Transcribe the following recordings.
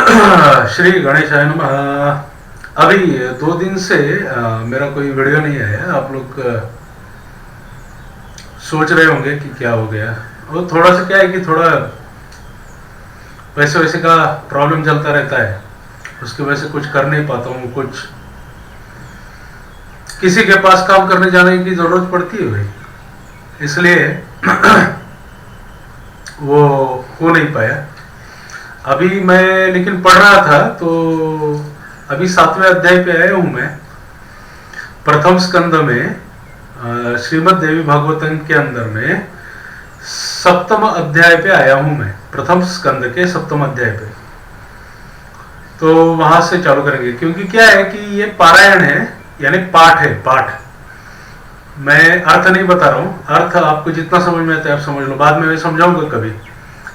श्री गणेशाय नमः। अभी 2 दिन से मेरा कोई वीडियो नहीं आया। आप लोग सोच रहे होंगे कि क्या हो गया। वो थोड़ा सा क्या है कि थोड़ा पैसे वैसे का प्रॉब्लम चलता रहता है, उसकी वजह से कुछ कर नहीं पाता हूँ। कुछ किसी के पास काम करने जाने की जरूरत पड़ती है भाई, इसलिए वो हो नहीं पाया। अभी मैं लेकिन पढ़ रहा था तो अभी 7वें अध्याय पे आया हूं मैं। प्रथम स्कंद में श्रीमद् देवी भागवतम के अंदर में 7वें अध्याय पे आया हूं मैं। प्रथम स्कंद के 7वें अध्याय पे, तो वहां से चालू करेंगे। क्योंकि क्या है कि ये पारायण है, यानी पाठ है। पाठ मैं अर्थ नहीं बता रहा हूँ, अर्थ आपको जितना समझ में आता है आप समझ लो, बाद में मैं समझाऊंगा कभी।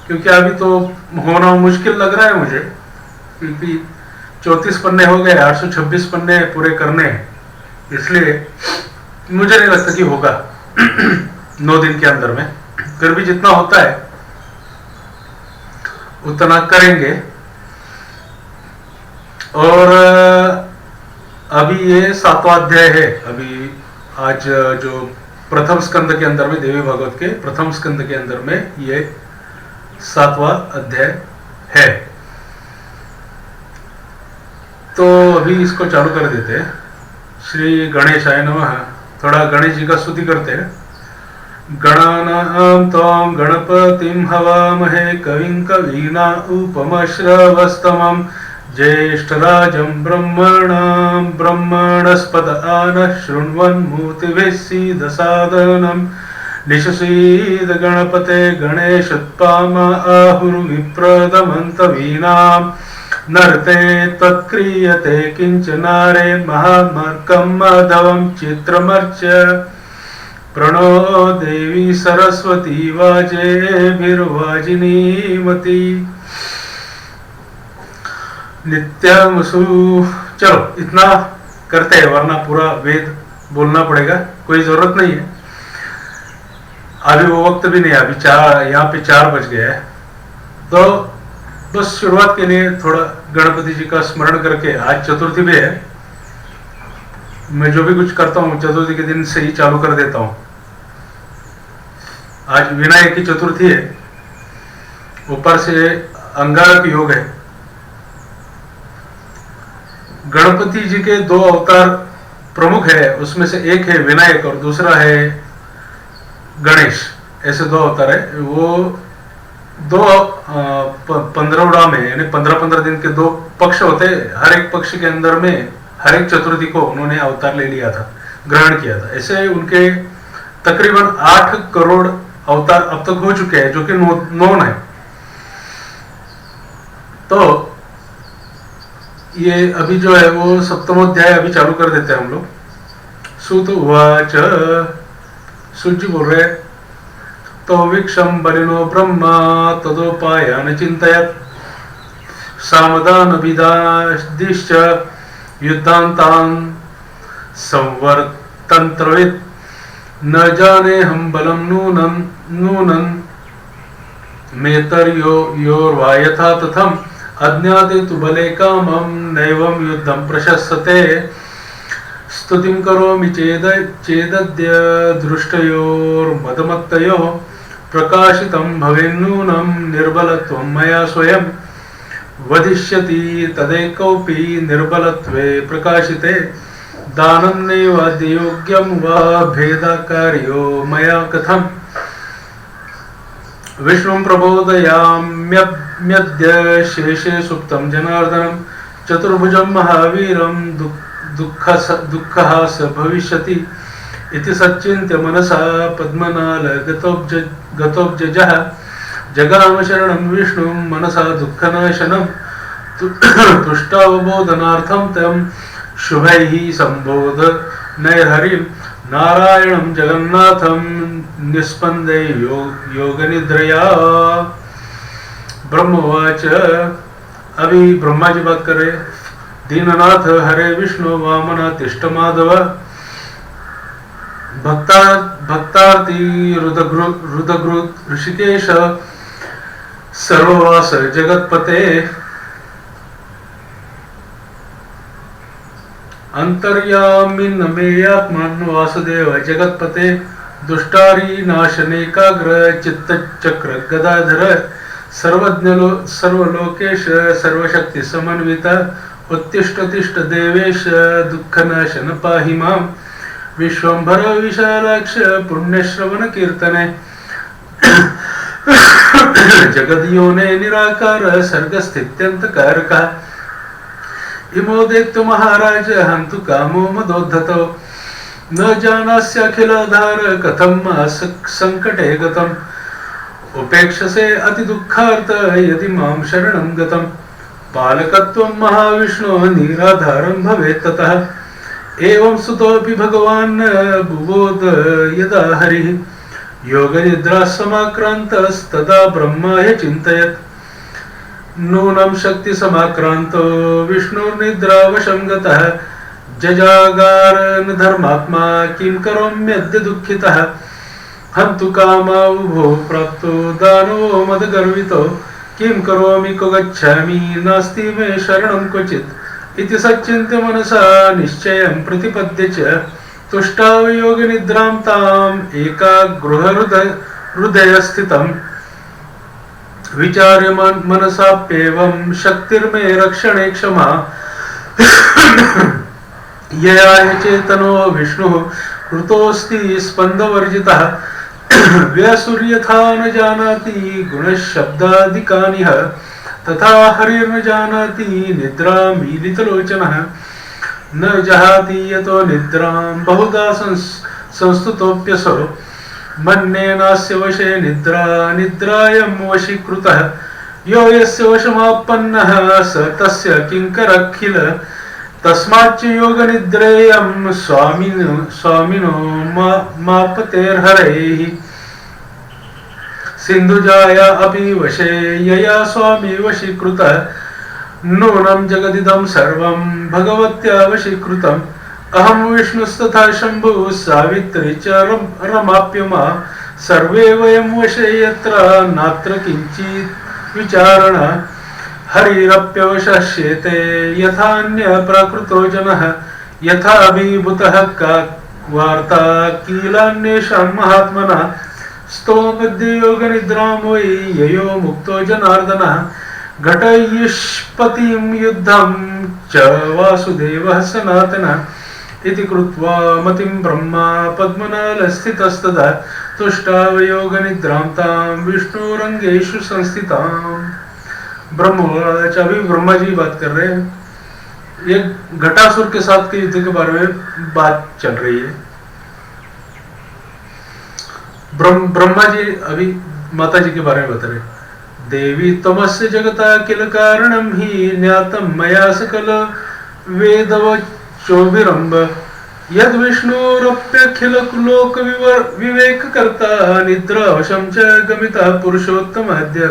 क्योंकि अभी तो होना मुश्किल लग रहा है मुझे, क्योंकि 34 पन्ने हो गए, 826 पन्ने पूरे करने हैं, इसलिए मुझे नहीं लगता कि होगा 9 दिन के अंदर में। फिर भी जितना होता है उतना करेंगे। और अभी ये 7वां अध्याय है। अभी आज जो प्रथम स्कंद के अंदर में, देवी भागवत के प्रथम स्कंद के अंदर में ये 7वां अध्याय है। तो अभी इसको चालू कर देते हैं। श्री गणेशाय नमः। थोड़ा गणेश जी का स्तुति करते हैं। गणानां त्वां गणपतिं हवामहे कविं कवीना उपमश्रवस्तमं ज्येष्ठराजं ब्रह्मणां ब्रह्मणस्पत आनः शृण्वन्मूर्तिभिः सीदसादनम् निशसीद गणपते गणेशोत्पाम आहुर्विप्रदमन्तवीनां नरते त्वत्क्रियते किञ्चनारे महामर्कं माधवं चित्रमर्च प्रणो देवी सरस्वती वाजेभिर्वाजिनीमती नित्यमसु। चलो इतना करते हैं, वरना पूरा वेद बोलना पड़ेगा, कोई जरूरत नहीं है। अभी वो वक्त भी नहीं है, अभी यहाँ पे 4 बज गया है। तो बस शुरुआत के लिए थोड़ा गणपति जी का स्मरण करके, आज चतुर्थी भी है। मैं जो भी कुछ करता हूँ चतुर्थी के दिन से ही चालू कर देता हूँ। आज विनायक की चतुर्थी है, ऊपर से अंगारक योग है। गणपति जी के 2 अवतार प्रमुख है, उसमें से एक है विनायक और दूसरा है गणेश। ऐसे 2 अवतार है। वो 2 15 में, यानी 15-15 दिन के 2 पक्ष होते हैं। हर एक पक्ष के अंदर में हर एक चतुर्थी को उन्होंने अवतार ले लिया था, ग्रहण किया था। ऐसे उनके तकरीबन 8 करोड़ अवतार अब तक हो चुके हैं, जो कि नोन है। तो ये अभी जो है वो 7वां अध्याय अभी चालू कर देते हैं हम लोग। सुत उवाच, सूर्य बोल रहे, तो वीक्षम बलिनो ब्रह्मा तदोपायान चिंतयत् सामदानभिदादिश्च युद्धान्तान् संवर्तन्त्रवित् न जाने हम बलम नूनं मेतर्योर्वा यथा तथम अज्ञाते तु बले कामं नैवं युद्धं प्रशस्यते स्तुतिं करोमि चेदद्य दृष्टयोर्मदमत्तयोः प्रकाशितं भवेन्नूनं निर्बलत्वं मया स्वयं वदिष्यति तदेकोऽपि निर्बलत्वे प्रकाशिते दानं नैवाद्ययोग्यं वा भेदाकार्यो मया कथम् विष्णुं प्रबोधयाम्यद्य शेषे सुप्तं जनार्दनं चतुर्भुजं महावीरं दुःखः स भविष्यति इति सच्चिन्त्य मनसा पद्मनाल गतोब्जजः जगाम शरणं विष्णुं मनसा दुःखनाशनं तुष्टावबोधनार्थं तं शुभैः संबोध नैर्हरिं नारायणं जगन्नाथं निस्पन्दे योगनिद्रया। ब्रह्मवाच। अभी ब्रह्मा जी बात करे। दीननाथ हरे विष्णु वामना तिष्ठ माधव भक्तार्थी रुद्रगृत ऋषिकेश सर्ववास जगतपते अंतर्यामिन मे आत्मन् वासुदेव जगत्पते दुष्टारी नाशनेकाग्र चित्तचक्र गदाधर सर्वलोकेश सर्वशक्ति समन्वित उत्तिष्ठ देवेश दुःखनाशन पाहि मां विश्वंभर विशालाक्ष पुण्यश्रवण कीर्तने जगद्योने निराकार सर्गस्थित्यंतकारक इमो दैत्य महाराज हंतु कामो मदोद्धतो न जानास्यखिलाधार कथम संकटे गतम उपेक्षसे अति दुःखार्थ यदि मां शरणं गतम पालकत्वं महाविष्णु निराधारं भवेत् ततः एवं सुतोऽपि भगवान् बुबोध यदा हरिः योगनिद्रा समाक्रान्तस्तदा ब्रह्माय चिन्तयत् नूनं शक्ति समाक्रांतो विष्णुर्निद्रावशं गतः जजागार न धर्मात्मा किं करोम्यद्य दुःखितः हन्तु कामावुभो प्राप्तो दानवो मदगर्वितो किं करोमि को गच्छामि नास्ति मे शरणं क्वचित् इति सच्चिन्त्य मनसा निश्चयं प्रतिपद्य च तुष्टाव योगनिद्रां ताम् एकाग्रहृदय स्थितम् विचार्य मनसाप्येवं शक्तिर्मे रक्षणे क्षमा यया हि चेतनो विष्णुः कृतोऽस्ति स्पन्दवर्जितः व्यासुर्यथा न जानाति गुणशब्दादिकानिह तथा हरिर्न जानाति निद्रां मीलितलोचनः न जहाति यतो निद्रां बहुधा संस्तुतोऽप्यसो मन्येनास्य वशे निद्रायं वशीकृतः यो यस्य वशमापन्नः स तस्य किङ्करखिल तस्माच्च योगनिद्रेयं स्वामिनो मापतेर्हरैः सिन्धुजाया अपि वशे यया स्वामी वशीकृतः नूनं जगदिदं सर्वं भगवत्या वशीकृतम् अहं विष्णुस्तथा शम्भुः सावित्री च रमाप्यमा सर्वे वयं वशे यत्र नात्र किञ्चित् विचारणा हरिरप्यवशस्येते यथान्य प्राकृतो जनः यथा अभिभूतः का वार्ता कीलान्येषां महात्मना स्तोमध्ये योगनिद्रां वै ययो मुक्तो जनार्दनः घटयिष्पतिं युद्धं च वासुदेवः सनातनः इति कृत्वा मतिं ब्रह्मा पद्मनालस्थितस्तदा तुष्टाव योगनिद्रां तां विष्णुरंगेषु संस्थिताम्। अभी ब्रह्मा जी बात कर रहे हैं। ये घटासुर के साथ के युद्ध के बारे में बात चल रही है। ब्रह्मा जी अभी माता जी के बारे में बता रहे। देवी तमस्य जगता किल कारणं हि ज्ञातं मया सकल वेदवचोभिरम्भ यद विष्णुरप्यखिल लोक विवेक कर्ता निद्रावशं च गमिता पुरुषोत्तमस्य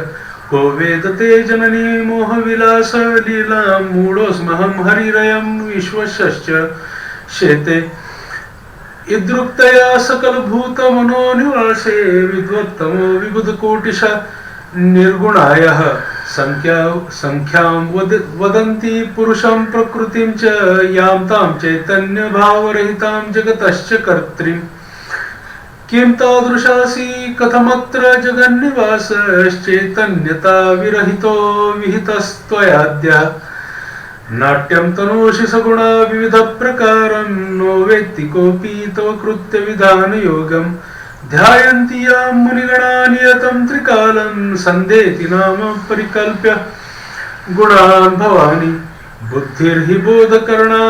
को वेदते जननी मोह विलास लीला मूढोऽस्महं हरिरयं विश्वश्च शेते इद्रुक्तया सकल भूत मनोनिवासे विद्वत्तमो विबुधकोटिश निर्गुणायः संख्यां वदन्ति पुरुषं प्रकृतिं च यां तां चैतन्य भावरहितां जगतश्च कर्त्रीं किं तादृशासि कथमत्र जगन्निवासश्चैतन्यता विरहितो विहितस्त्वयाद्य नाट्यं तनोषि सगुणा विविध प्रकारं नो वेत्ति कोऽपि तव कृत्य विधान योगम् ध्यायन्ति यां मुनिगणा नियतं त्रिकालं सन्देति नाम परिकल्प्य गुणान् भवानि बुद्धिर्हि बोधकर्णा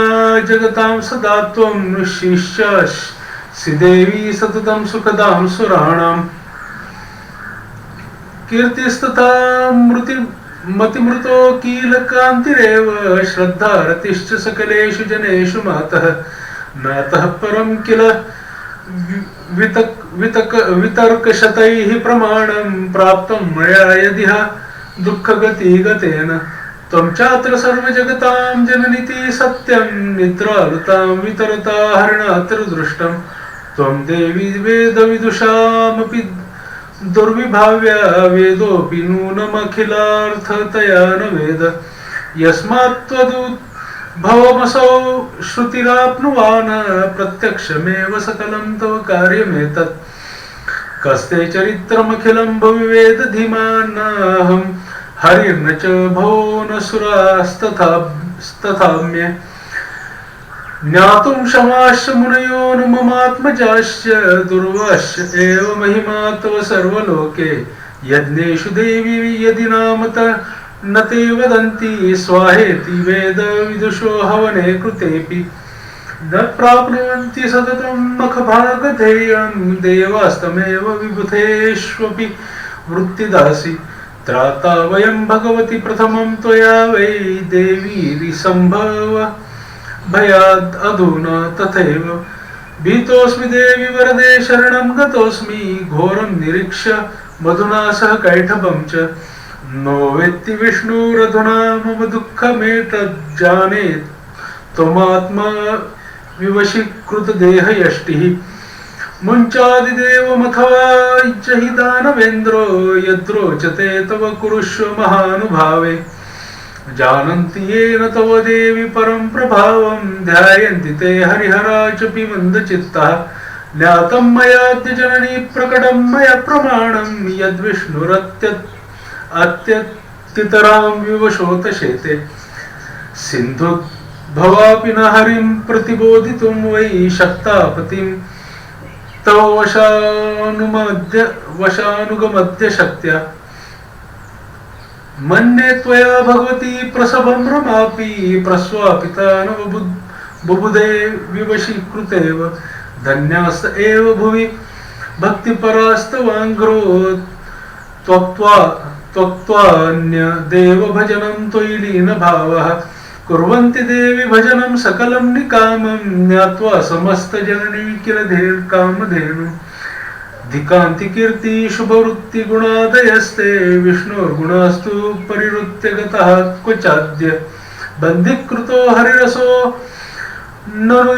जगतां सदा त्वं शिष्यासि देवी सततं सुखदां सुराणां कीर्तिस्तथा मतिमृतो कीलकान्तिरेव श्रद्धा रतिश्च सकलेषु जनेषु मातः नातः परं किल वितर्कशतैः प्रमाणं प्राप्तं मया यदिह दुःखगतिगतेन त्वं चात्र सर्वजगतां जननीति सत्यं निद्रालुतां वितरता हरिणात्र दृष्टं त्वं देवी वेदविदुषामपि दुर्विभाव्या वेदोऽपि नूनमखिलार्थतया न वेद यस्मात् भवमसौ श्रुतिराप्नुवान् प्रत्यक्षमेव सकलं तव कार्यमेतत् कस्ते चरित्रमखिलं भुविवेद धीमानाहं हरिर्न च भवो न सुरास्तथाम्ये ज्ञातुं क्षमाश्च मुनयो न ममात्मजाश्च दुर्वाश्च एव महिमा तव सर्वलोके यज्ञेषु देवी यदि नामत न ते वदन्ति स्वाहेति वेद विदुषो हवने कृतेऽपि न प्राप्नुवन्ति सततं मखभागधेयं देवास्तमेव विबुधेष्वपि वृत्तिदासि त्राता वयं भगवति प्रथमं त्वया वै देवी सम्भव भयाद् अधुना तथैव भीतोऽस्मि देवि वरदे शरणं गतोऽस्मि घोरं निरीक्ष्य मधुना सह कैटभं च नो वेत्ति विष्णुरधुना मम दुःखमेतज्जाने त्वमात्मा विवशीकृत देहयष्टिः मुञ्चादिदेवमथवा इच्छहि दानवेन्द्रो यद्रोचते तव कुरुष्व महानुभावे जानन्ति येन तव देवि परं प्रभावं ध्यायन्ति ते हरिहरा चपि मन्दचित्तः ज्ञातं मयाद्य जननी प्रकटं मया प्रमाणं यद्विष्णुरत्यतितरां विवशोत शेते सिन्धुद्भवापि न हरिं प्रतिबोधितुं वै शक्तापतिं तव वशानुगमद्य शक्त्या मन्ये त्वया भगवती प्रसभं रमापि प्रस्वापिता न बुबुधे विवशीकृतेव धन्यास्त एव भुवि भक्तिपरास्तवाङ्घ्रो त्वक्त्वान्य देवभजनं त्वयि लीनभावः कुर्वन्ति देवि भजनं सकलं निकामं ज्ञात्वा समस्तजननी किल कामधेनु धिकान्ति कीर्ति शुभवृत्ति गुणादयस्ते विष्णोर्गुणास्तु परिवृत्य गतः क्वचाद्य बन्धिकृतो हरिरसो ननु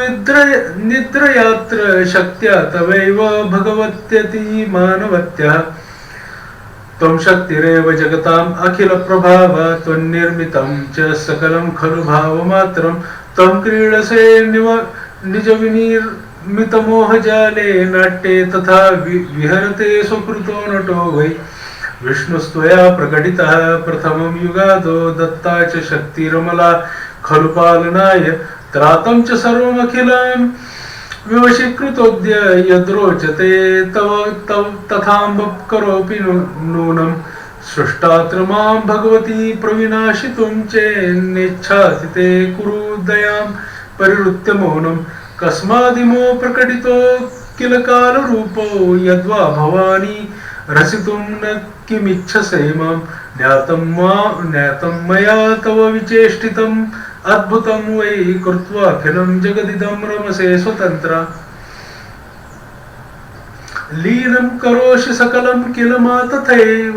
निद्रयात्र शक्त्या तवैव भगवत्यति मानवत्यः त्वं शक्तिरेव जगताम् अखिल प्रभाव त्वन्निर्मितं च सकलं खलु भावमात्रं त्वं क्रीडसे निज विनिर्मितमोहजाले नाट्ये तथा विहरते सुकृतो नटो वै विष्णुस्त्वया प्रकटितः प्रथमं युगादो दत्ता च शक्तिरमला खलु पालनाय त्रातं च सर्वमखिलं विवशीकृतोऽद्य यद्रोचते तव तथाम्ब करोपि नूनं सृष्टात्र मां भगवती प्रविनाशितुं चेन्नेच्छासि ते कुरु दयां परिवृत्य मौनं कस्मादिमो प्रकटितो किल कालरूपो यद्वा भवानी रसितुं न किमिच्छसे मां ज्ञातं मया तव विचेष्टितम् अद्भुतं वै कृत्वाखिलं जगदिदं रमसे स्वतन्त्रा लीनं करोषि सकलं किल मा तथैव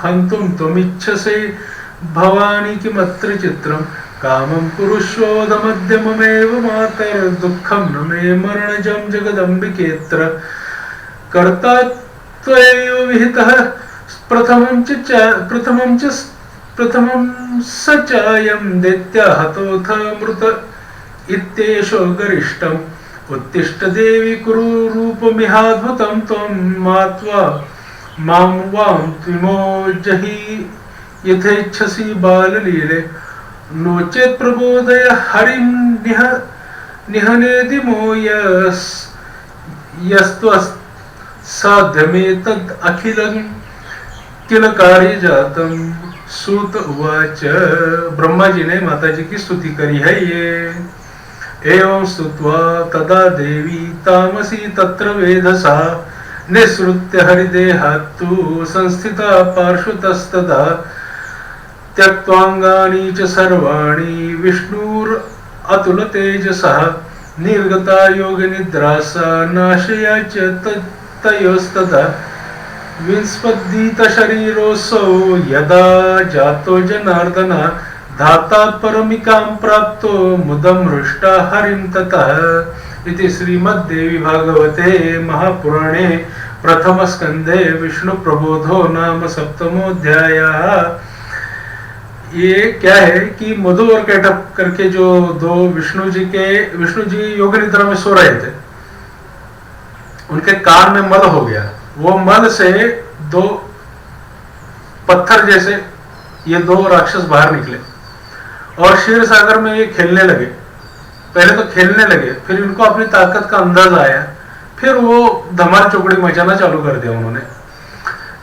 हन्तुं त्वमिच्छसे भवानि किमत्र चित्रं कामं कुरुष्वोदमद्य ममेव मातर्दुःखं न मे मरणजं जगदम्बिकेऽत्र कर्ता त्वयैव विहितः प्रथमं स चायं दैत्याहतोऽथ मृत इत्येषो गरिष्ठम् उत्तिष्ठ देवि कुरु रूपमिहाद्भुतं त्वं मां वां त्विमोजहि यथेच्छसि बाललीले नो चेत् प्रबोधय हरिं निहनेदिमो यस्त्वसाध्यमेतद् अखिलं किल कार्य जातम। सूत उवाच। ब्रह्मा जी ने माता जी की स्तुति करी है ये। एवं स्तुत्वा तदा देवी तामसी तत्र वेधसा निसृत्य हरिदेहात्तु संस्थिता पार्श्वतस्तदा त्यक्त्वाङ्गानि च सर्वाणि विष्णुर् अतुल तेजसः निर्गता योग निद्रासा नाशया च तयोस्तदा विस्पद्दीत शरीरोऽसौ यदा जातो जनार्दन धाता परमिकां प्राप्तो मुदं हृष्टा हरिं ततः। इति श्रीमद्देवी भागवते महापुराणे प्रथमस्कन्धे विष्णुप्रबोधो नाम सप्तमोऽध्यायः। ये क्या है कि मधु और कैटअप करके जो दो विष्णु जी योग निद्रा में सो रहे थे, उनके कान में मल हो गया। वो मल से दो पत्थर जैसे ये दो राक्षस बाहर निकले और क्षीर सागर में ये खेलने लगे। पहले तो खेलने लगे, फिर इनको अपनी ताकत का अंदाज आया, फिर वो धमाल चौकड़ी मचाना चालू कर दिया उन्होंने।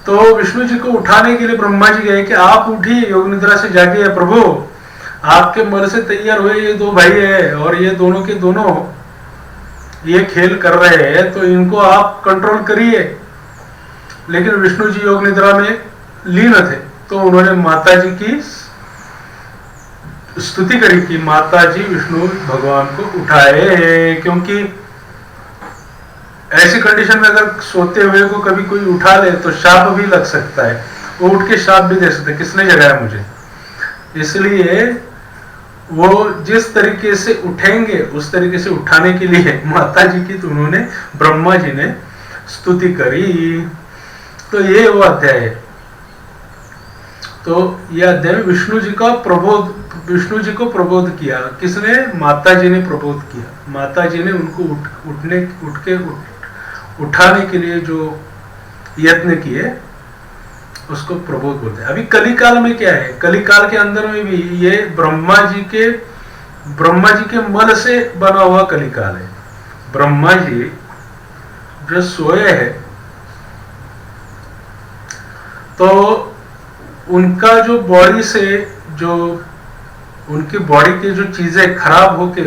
तो विष्णु जी को उठाने के लिए ब्रह्मा जी गए कि आप उठिए, योग निद्रा से जागिए प्रभु, आपके मल से तैयार हुए ये दो भाई है और ये दोनों के दोनों ये खेल कर रहे हैं, तो इनको आप कंट्रोल करिए। लेकिन विष्णु जी योग निद्रा में लीन थे, तो उन्होंने माता जी की स्तुति करी कि माता जी विष्णु भगवान को उठाए, क्योंकि ऐसी कंडीशन में अगर सोते हुए को कभी कोई उठा ले तो शाप भी लग सकता है, वो उठ के शाप भी दे सकते हैं, किसने जगाया मुझे। इसलिए वो जिस तरीके से उठेंगे उस तरीके से उठाने के लिए माता जी की तो उन्होंने ब्रह्मा जी ने स्तुति करी। तो ये वो अध्याय है। तो यह अध्याय विष्णु जी को प्रबोध किया। किसने? माता जी ने प्रबोध किया। माता जी ने उनको उठाने के लिए जो यत्न किए उसको प्रबोध बोलते हैं। अभी कलिकाल में क्या है? कलिकाल के अंदर में भी ये ब्रह्मा जी के मल से बना हुआ कलिकाल है। ब्रह्मा जी जो सोए हैं तो उनका जो बॉडी से जो उनकी बॉडी की जो चीजें खराब होके,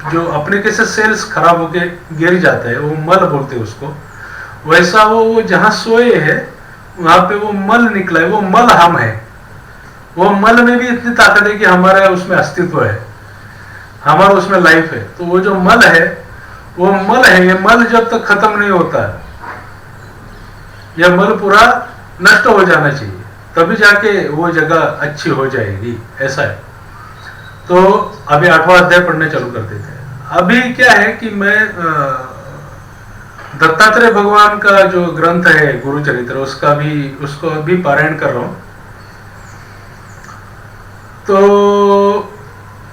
जो अपने कैसे सेल्स खराब होके गिर जाते हैं, वो मल बोलते हैं उसको। वैसा वो जहां सोए हैं वहां पे वो मल निकला है, वो मल हम है। वो मल में भी इतनी ताकत है कि हमारा उसमें अस्तित्व है, हमारा उसमें लाइफ है। तो वो जो मल है वो मल है। ये मल जब तक खत्म नहीं होता, यह मल पूरा नष्ट हो जाना चाहिए, तभी जाके वो जगह अच्छी हो जाएगी, ऐसा है। तो अभी 8वां अध्याय पढ़ने चालू कर देते हैं। अभी क्या है कि मैं दत्तात्रेय भगवान का जो ग्रंथ है गुरु चरित्र, उसको अभी पारायण कर रहा हूं। तो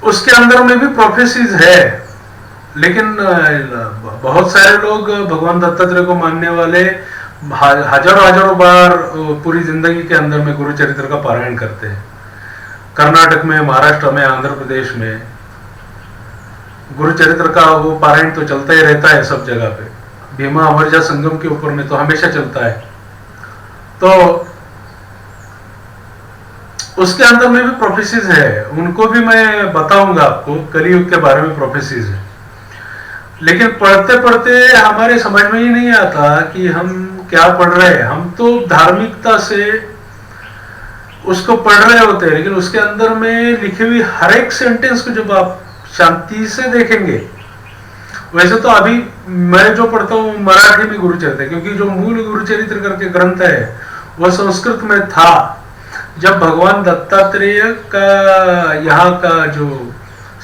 उसके अंदर में भी प्रोफेसीज है, लेकिन बहुत सारे लोग भगवान दत्तात्रेय को मानने वाले हजारों बार पूरी जिंदगी के अंदर में गुरु चरित्र का पारायण करते हैं। कर्नाटक में, महाराष्ट्र में, आंध्र प्रदेश में गुरु चरित्र का वो पारायण तो चलता ही रहता है सब जगह पे। भीमा अमरजा संगम के ऊपर में तो हमेशा चलता है। तो उसके अंदर में भी प्रोफेसीज है, उनको भी मैं बताऊंगा आपको। कलियुग के बारे में प्रोफेसीज है, लेकिन पढ़ते पढ़ते हमारे समझ में ही नहीं आता कि हम क्या पढ़ रहे हैं। हम तो धार्मिकता से उसको पढ़ रहे होते हैं, लेकिन उसके अंदर में लिखी हुई हर एक सेंटेंस को जब आप शांति से देखेंगे, वैसे तो अभी मैं जो पढ़ता हूँ मराठी में गुरु चरित्र, क्योंकि जो मूल गुरु चरित्र करके ग्रंथ है वह संस्कृत में था। जब भगवान दत्तात्रेय का यहाँ का जो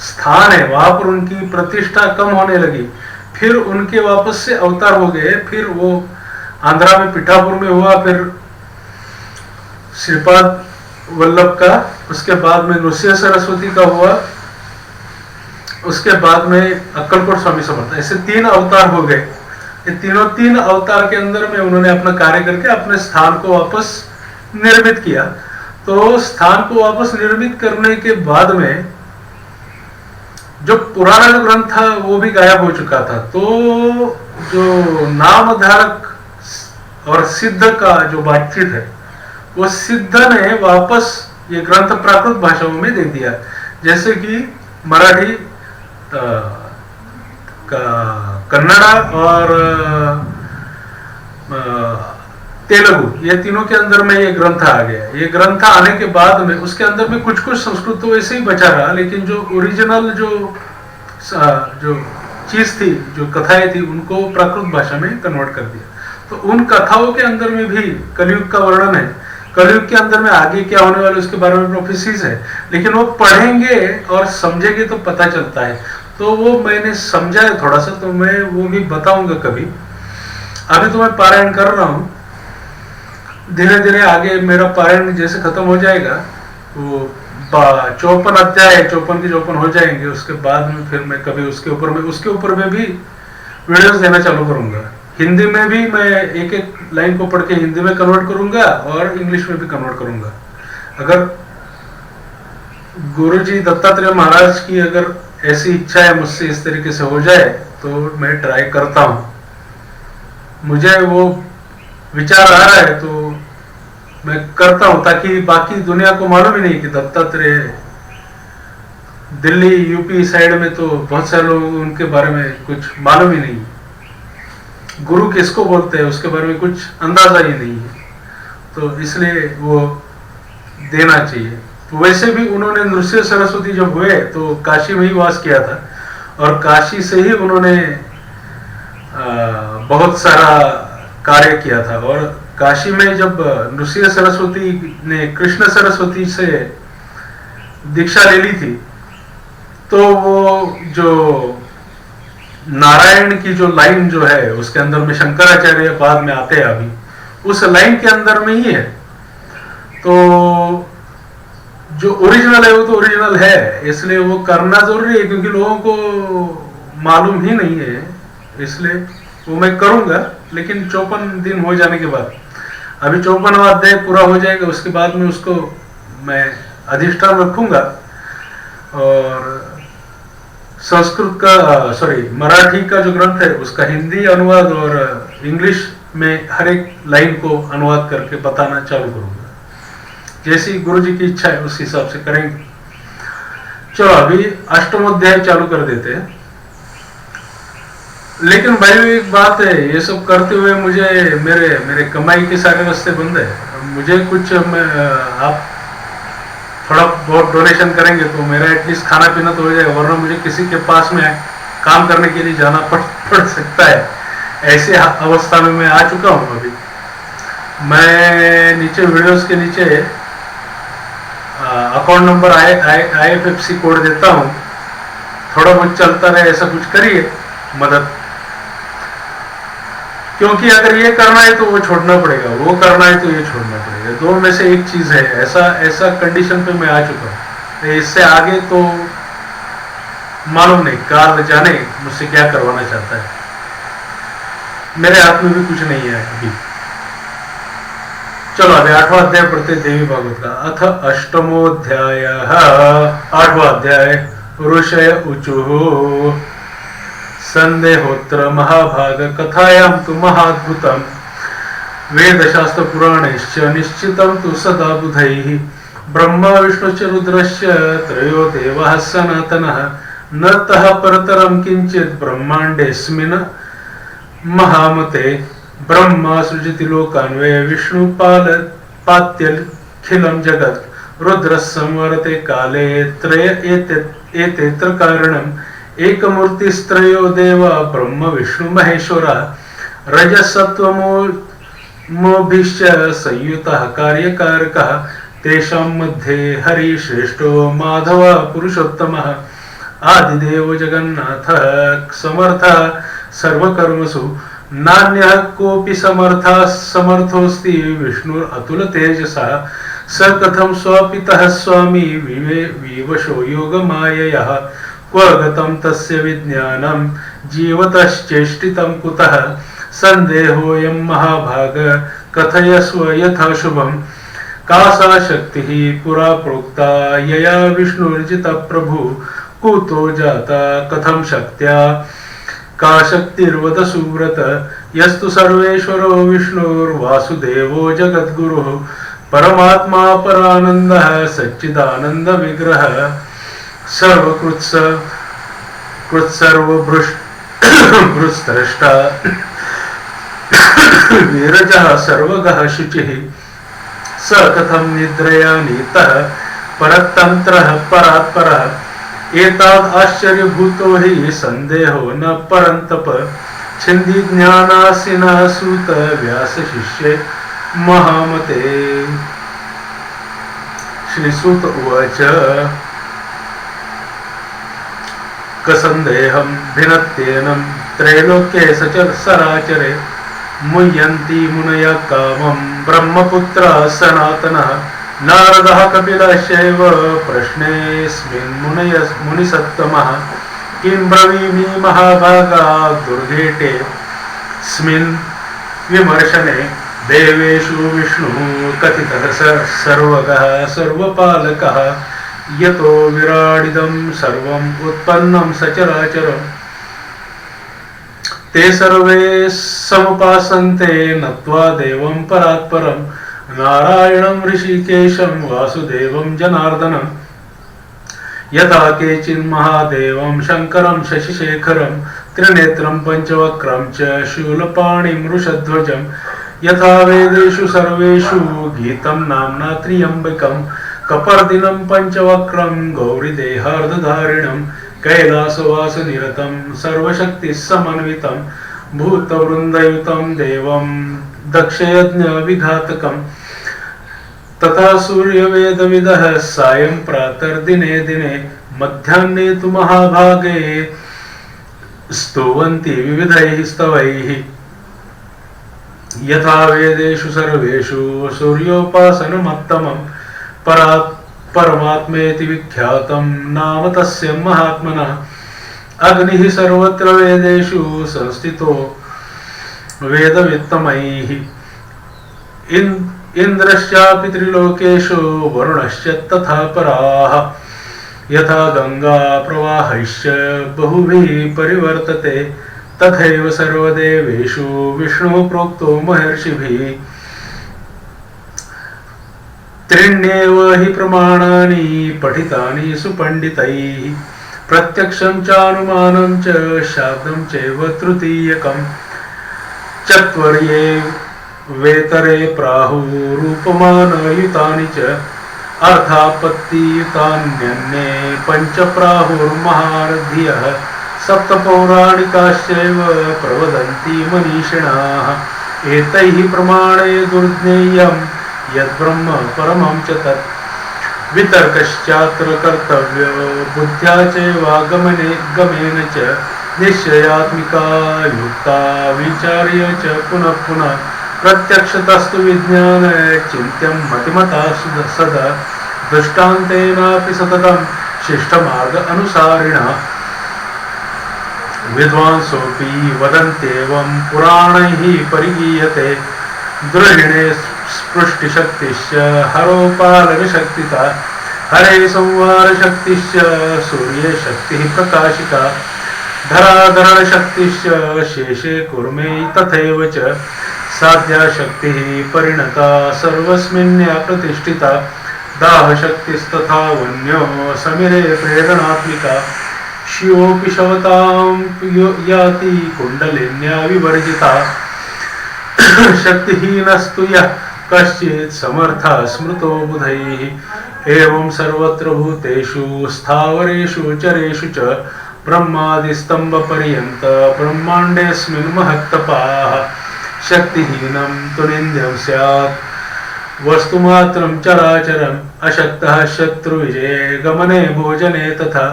स्थान है वहां पर उनकी प्रतिष्ठा कम होने लगी, फिर उनके वापस से अवतार हो गए। फिर वो आंध्रा में पिठापुर में हुआ, फिर श्रीपाद वल्लभ का, उसके बाद में नृसिंह सरस्वती का हुआ, उसके बाद में अक्कलकोट स्वामी समर्थ। ऐसे 3 अवतार हो गए। ये तीन अवतार के अंदर में उन्होंने अपना कार्य करके अपने स्थान को वापस निर्मित किया। तो स्थान को वापस निर्मित करने के बाद में जो पुराना जो ग्रंथ था वो भी गायब हो चुका था। तो जो नामधारक और सिद्ध का जो बातचीत है, वो सिद्ध ने वापस ये ग्रंथ प्राकृत भाषाओं में दे दिया। जैसे कि मराठी, कन्नड़ा और तेलुगु, ये तीनों के अंदर में ये ग्रंथ आ गया। ये ग्रंथ आने के बाद में उसके अंदर में कुछ संस्कृत तो वैसे ही बचा रहा, लेकिन जो ओरिजिनल जो चीज थी, जो कथाएं थी, उनको प्राकृत भाषा में कन्वर्ट कर दिया। तो उन कथाओं के अंदर में भी कलयुग का वर्णन है। कलयुग के अंदर में आगे क्या होने वाले उसके बारे में प्रोफेसीज है, लेकिन वो पढ़ेंगे और समझेंगे तो पता चलता है। तो वो मैंने समझा है थोड़ा सा, तो मैं वो भी बताऊंगा कभी। अभी तो मैं पारायण कर रहा हूँ, धीरे धीरे आगे मेरा पारायण जैसे खत्म हो जाएगा वो 54 अध्याय 54 की 54 हो जाएंगे, उसके बाद में फिर मैं कभी उसके ऊपर में भी वीडियोस देना चालू करूंगा। हिंदी में भी मैं एक एक लाइन को पढ़ के हिंदी में कन्वर्ट करूंगा और इंग्लिश में भी कन्वर्ट करूंगा। अगर गुरुजी दत्तात्रेय महाराज की अगर ऐसी इच्छा है मुझसे इस तरीके से हो जाए तो मैं ट्राई करता हूं। मुझे वो विचार आ रहा है तो मैं करता हूं, ताकि बाकी दुनिया को मालूम ही नहीं कि दत्तात्रेय दिल्ली यूपी साइड में तो बहुत सारे लोग उनके बारे में कुछ मालूम ही नहीं। गुरु किसको बोलते हैं उसके बारे में कुछ अंदाजा ही नहीं है, तो इसलिए वो देना चाहिए। तो वैसे भी उन्होंने नृसिंह सरस्वती जब हुए तो काशी में ही वास किया था और काशी से ही उन्होंने बहुत सारा कार्य किया था। और काशी में जब नृसिंह सरस्वती ने कृष्ण सरस्वती से दीक्षा ले ली थी तो वो जो नारायण की जो लाइन जो है उसके अंदर में शंकराचार्य बाद में आते हैं, अभी उस लाइन के अंदर में ही है। तो जो ओरिजिनल है वो तो ओरिजिनल है, इसलिए वो करना जरूरी है क्योंकि लोगों को मालूम ही नहीं है, इसलिए वो मैं करूंगा। लेकिन 54 दिन हो जाने के बाद, अभी 54वां अध्याय पूरा हो जाएगा, उसके बाद में उसको मैं अधिष्ठान रखूंगा और संस्कृत का मराठी का जो ग्रंथ है उसका हिंदी अनुवाद और इंग्लिश में हर एक लाइन को अनुवाद करके बताना चालू करूंगा। जैसी गुरु जी की इच्छा है उस हिसाब से करेंगे। चलो अभी अष्टमोध्याय चालू कर देते हैं। लेकिन भाई एक बात है, ये सब करते हुए मुझे मेरे कमाई के सारे रास्ते बंद है। मुझे कुछ आप थोड़ा बहुत डोनेशन करेंगे तो मेरा एटलीस्ट खाना पीना तो हो जाएगा, वरना मुझे किसी के पास में काम करने के लिए जाना पड़ सकता है। ऐसे अवस्था में मैं आ चुका हूँ। अभी मैं नीचे वीडियोस के नीचे अकाउंट नंबर IFSC कोड देता हूँ, थोड़ा बहुत चलता रहे, ऐसा कुछ करिए मदद। क्योंकि अगर ये करना है तो वो छोड़ना पड़ेगा, वो करना है तो ये छोड़ना पड़ेगा, दो में से एक चीज है। ऐसा कंडीशन पे मैं आ चुका हूँ। इससे आगे तो मालूम नहीं, काल जाने मुझसे क्या करवाना चाहता है। मेरे हाथ में भी कुछ नहीं है अभी। चलो अभी 8वां अध्याय पढ़ते देवी भागवत का। अथ अष्टमोध्याय 8वां अध्याय। ऋषय ऊचुः संदेहोत्र महाभाग कथायां तु महाद्भुतम् वेदशास्त्र पुराणैश्च निश्चितं तु सदा बुधैः ब्रह्मा विष्णुश्च रुद्रश्च त्रयो देवाः सनातनः न तः परतरं किंचित् ब्रह्माण्डेऽस्मिन् महामते ब्रह्मा सृजति लोकान् वे विष्णु पात्यखिलं जगत् रुद्रः संवरते काले त्रय एतेऽत्र कारणम् एकमूर्तिस्त्रयो देवा ब्रह्म विष्णु महेश्वरा रजसत्वमोभिश्च संयुतः कार्यकारकः तेषां मध्ये हरि श्रेष्ठो माधव पुरुषोत्तमः आदिदेवो जगन्नाथः समर्थः सर्वकर्मसु नान्यः कोऽपि समर्थोऽस्ति विष्णुरतुल तेजसः स कथं स्वपितः स्वामी विवशो योगमाययः क्व गतं तस्य विज्ञानं जीवतश्चेष्टितं कुतः संदेहोऽयं महाभाग कथयस्व यथा शुभं का सा शक्तिः पुरा प्रोक्ता यया विष्णुर्जितः प्रभु कुतो जाता कथं शक्त्या का शक्तिर्वद सुव्रत यस्तु सर्वेश्वरो विष्णुर्वासुदेवो जगद्गुरुः परमात्मा परानन्दः सच्चिदानन्द विग्रहः सर्वभृष्टृष्टा वीरजः सर्वगः शुचिः स कथं निद्रया नीतः परतन्त्रः परात्परः एताद् आश्चर्यभूतो हि संदेहो न परन्तप छिन्दी ज्ञानासिनः सूत व्यास शिष्ये महामते। श्रीसूत उवाच कसन्देहं भिन्नत्येनं त्रैलोक्ये सचराचरे मुह्यन्ति मुनयः कामं ब्रह्मपुत्रः सनातनः नारदः कपिलश्चैव प्रश्नेऽस्मिन् मुनिसत्तमः किं ब्रवीमि महाभागा दुर्घेटे स्मिन् विमर्शने देवेषु विष्णुः कथितः सर्वगः सर्वपालकः यतो विराडिदं सर्वम् उत्पन्नं सचराचरम् ते सर्वे समुपासन्ते नत्वा देवं परात्परं नारायणं ऋषिकेशं वासुदेवं जनार्दनं यथा केचिन्महादेवं शङ्करं शशिशेखरं त्रिनेत्रं पञ्चवक्त्रं च शूलपाणिं वृषध्वजं यथा वेदेषु सर्वेषु गीतं नाम्ना त्र्यम्बकं कपर्दिनं पञ्चवक्त्रं गौरीदेहार्धधारिणं कैलासवासनिरतं सर्वशक्तिसमन्वितं भूतवृन्दयुतं देवं दक्षयज्ञविघातकं तथा सूर्यवेदविदः सायं प्रातर्दिने दिने मध्याह्ने तु महाभागे स्तुवन्ति विविधैः स्तवैः यथा वेदेषु सर्वेषु सूर्योपासनमुत्तमं परमात्मेति विख्यातं नाम तस्य महात्मनः अग्निः सर्वत्र वेदेषु संस्थितो वेदवित्तमैः इन्द्रश्चापि त्रिलोकेषु वरुणश्च तथा पराः यथा गंगा प्रवाहैश्च बहुभिः परिवर्तते तथैव सर्वदेवेषु विष्णुः प्रोक्तो महर्षिभिः त्रीण्येव हि प्रमाणानि पठितानि सुपण्डितैः प्रत्यक्षं चानुमानं च शाब्दं चैव तृतीयकं चत्वर्ये वेतरे प्राहुरूपमानयुतानि च अर्थापत्तियुतान्यन्ये पञ्च प्राहुर्महारथियः सप्त पौराणिकाश्चैव प्रवदन्ति मनीषिणाः एतैः प्रमाणै दुर्ज्ञेयं यद्ब्रह्म परमं च तत् वितर्कश्चात्र कर्तव्यो बुद्ध्या चैवागमने गमेन च निश्चयात्मिका युक्ता विचार्य च पुनः पुनः प्रत्यक्षतस्तु विज्ञान चिन्त्यं मतिमता सदा दृष्टान्तेनापि सततं शिष्टमार्ग अनुसारिणः विद्वांसोऽपि वदन्त्येवं पुराणैः परिगीयते द्रहिणे स्पृष्टिशक्तिश्च हरोपालनशक्तिता हरे संहारशक्तिश्च सूर्ये शक्तिः प्रकाशिका धराधरणशक्तिश्च शेषे कुर्मे तथैव च साध्या शक्तिः परिणता सर्वस्मिन्या प्रतिष्ठिता दाहशक्तिस्तथा वन्यो समिरे प्रेरणात्मिका शिवोऽपि शवतां याति कुण्डलिन्या विवर्जिता शक्तिहीनस्तु यः कश्चित् समर्थः स्मृतो बुधैः एवं सर्वत्र भूतेषु स्थावरेषु चरेषु च ब्रह्मादिस्तम्भपर्यन्त ब्रह्माण्डेऽस्मिन् महत्तपाः शक्तिहीनं तु निन्द्यं स्यात् वस्तुमात्रं चराचरम् अशक्तः शत्रुविजये गमने भोजने तथा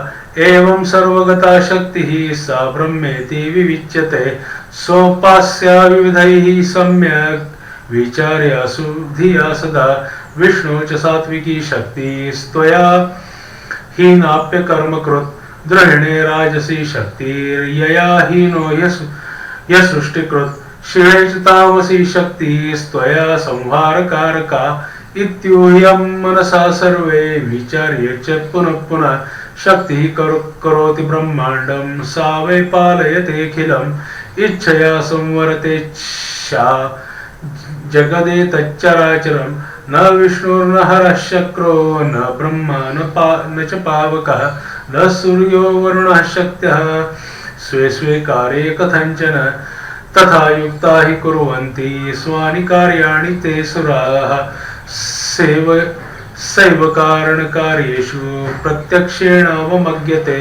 एवं सर्वगता शक्तिः सा ब्रह्मेति विविच्यते सोपास्या विविधैः सम्यक् विचार्यासु धिया सदा विष्णु च सात्विकी शक्तिस्त्वया हीनाप्यकर्मकृत् द्रहिणे राजसी शक्तिर्यया हीनो यसृष्टिकृत् शिवे च तामसी शक्तिस्त्वया संहारकारका इत्यूह्यं मनसा सर्वे विचार्य च पुनः पुनः शक्तिः करोति ब्रह्माण्डं सा वै पालयतेऽखिलम् इच्छया संवरते जगदेतच्चराचरं न विष्णुर्न हरः शक्रो न ब्रह्मा न च पावकः न सूर्यो वरुणः शक्त्यः स्वे स्वे कार्ये कथञ्चन तथा युक्ता हि कुर्वन्ति स्वानि कार्याणि ते सुराः सैव कारणकार्येषु प्रत्यक्षेण अवमज्ञते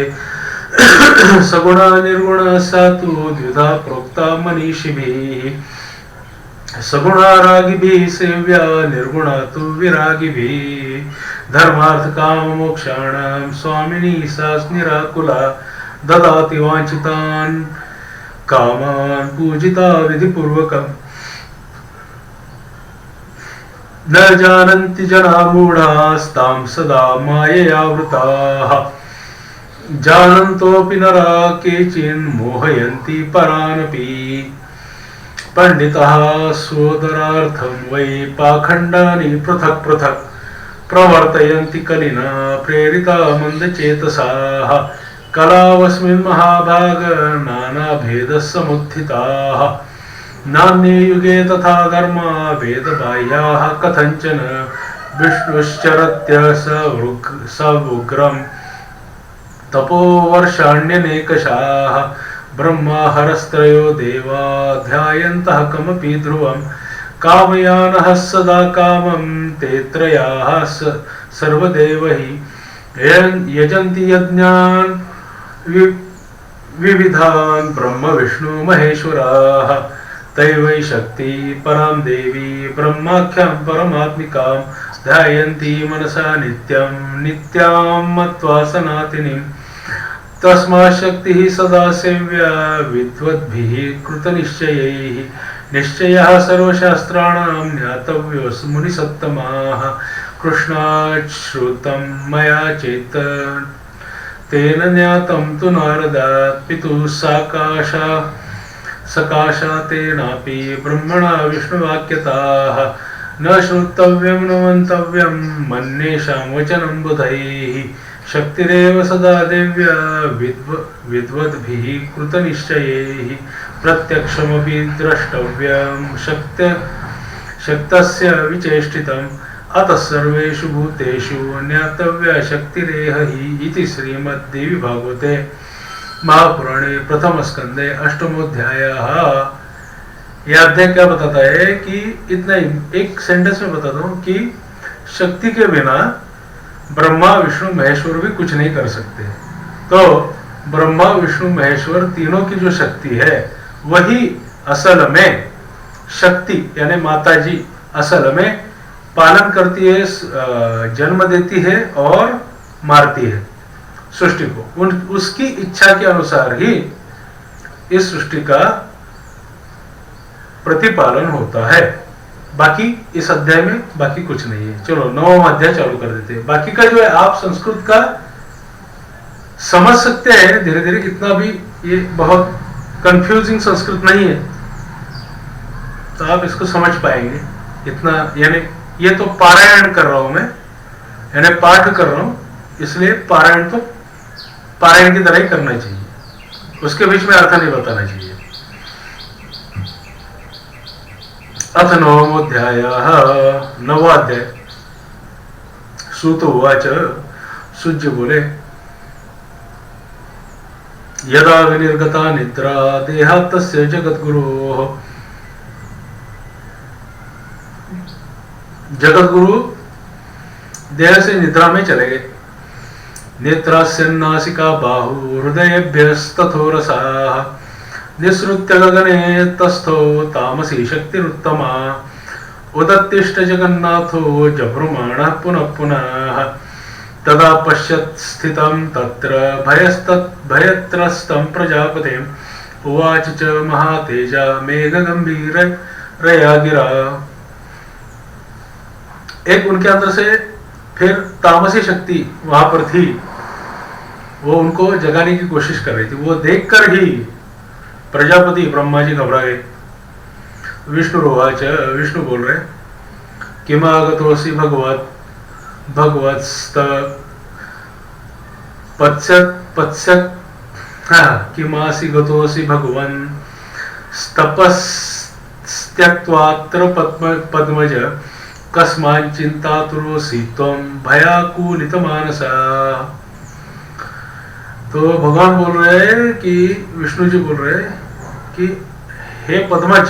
सगुणा निर्गुणा सा तु द्विधा प्रोक्ता मनीषिभिः सगुणा रागिभिः सेव्या निर्गुणा तु विरागिभिः धर्मार्थ काम मोक्षाणां स्वामिनी सा निराकुला ददाति वाञ्छितान् कामान् पूजिता विधिपूर्वकम् न जानन्ति जना मूढास्तां सदा माययावृताः जानन्तोऽपि नरा केचिन्मोहयन्ति परानपि पंडितः सोदरार्थं वै पाखण्डानि पृथक् पृथक् प्रवर्तयन्ति कलिना प्रेरिता मन्दचेतसाः कलावस्मिन् महाभाग नानाभेदः समुत्थिताः नान्ये युगे तथा धर्मा वेदबाह्याः कथञ्चन विष्णुश्चरत्य सवुग्रं तपोवर्षाण्यनेकशाः ब्रह्माहरस्त्रयो देवा ध्यायन्तः कमपि ध्रुवं कामयानः सदा कामं ते त्रयाः सर्वदेव हि यजन्ति यज्ञान् विविधान् ब्रह्म विष्णु महेश्वराः तैवै शक्ति परां देवी ब्रह्माख्यां परमात्मिकां ध्यायन्ति मनसा नित्यं नित्यां मत्वा सनातनीं तस्मात् शक्तिः सदा सेव्या विद्वद्भिः कृतनिश्चयैः निश्चयः सर्वशास्त्राणां ज्ञातव्यो मुनिसत्तमाः कृष्णात् श्रुतं मया चेत् तेन ज्ञातं तु नारदात् पितुः सकाशा तेनापि ब्रह्मणा विष्णुवाक्यताः न श्रोतव्यं न मन्तव्यं मन्येषां वचनं बुधैः शक्तिरेव सदा देव्या विद्वद्भिः कृतनिश्चयैः प्रत्यक्षमपि द्रष्टव्यं शक्तस्य विचेष्टितम् अतः सर्वेषु भूतेषु ज्ञातव्या शक्तिरेह हि इति श्रीमद्देवी भागवते महापुराणे प्रथम स्कंदे अष्टमोध्यायः। यह अध्याय क्या बताता है कि इतना एक सेंटेंस में बताता हूँ कि शक्ति के बिना ब्रह्मा विष्णु महेश्वर भी कुछ नहीं कर सकते। तो ब्रह्मा विष्णु महेश्वर तीनों की जो शक्ति है वही असल में शक्ति यानी माता जी असल में पालन करती है, जन्म देती है और मारती है सृष्टि को। उसकी इच्छा के अनुसार ही इस सृष्टि का प्रतिपालन होता है। बाकी इस अध्याय में बाकी कुछ नहीं है। चलो 9वां अध्याय चालू कर देते हैं। बाकी का जो है आप संस्कृत का समझ सकते हैं धीरे धीरे, इतना भी ये बहुत कंफ्यूजिंग संस्कृत नहीं है, तो आप इसको समझ पाएंगे इतना। यानी ये तो पारायण कर रहा हूं मैं, यानी पाठ कर रहा हूं, इसलिए पारायण तो पारायण की तरह ही करना चाहिए, उसके बीच में अर्थ नहीं बताना चाहिए। अथ नवमोऽध्यायः, नवाध्याय। सूत उवाच, सूज्य बोले, यदा विनिर्गता निद्रा देहात् तस्य जगद्गुरोः। जगद्गुरु देह से निद्रा में चले गए। नेत्रास्यन्नासिका बाहु हृदयेभ्यस्तथोरसाः निसृत्य गगने तस्थो तामसी शक्तिरुत्तमा उदत्तिष्ठ जगन्नाथो जभ्रुमाणः पुनः पुनः तदा पश्यत् स्थितं तत्र भयत्रस्तं प्रजापतिम् उवाच च महातेजा मेघगम्भीरया गिरा। एक उनके अंदर से फिर तामसी शक्ति वहां पर थी, वो उनको जगाने की कोशिश कर रही थी। वो देखकर ही प्रजापति ब्रह्मा जी घबरा गए। विष्णुरोवाच, विष्णु बोल रहे, किमागतोऽसि भगवत्स्त पत्स्यत् किमासि गतोऽसि भगवन् तपस्त्यक्त्वात्र पद्मज कस्माच्चिन्तातुरोऽसि त्वं भयाकुलितमानसा। तो भगवान बोल रहे कि विष्णु जी बोल रहे कि हे पद्मज,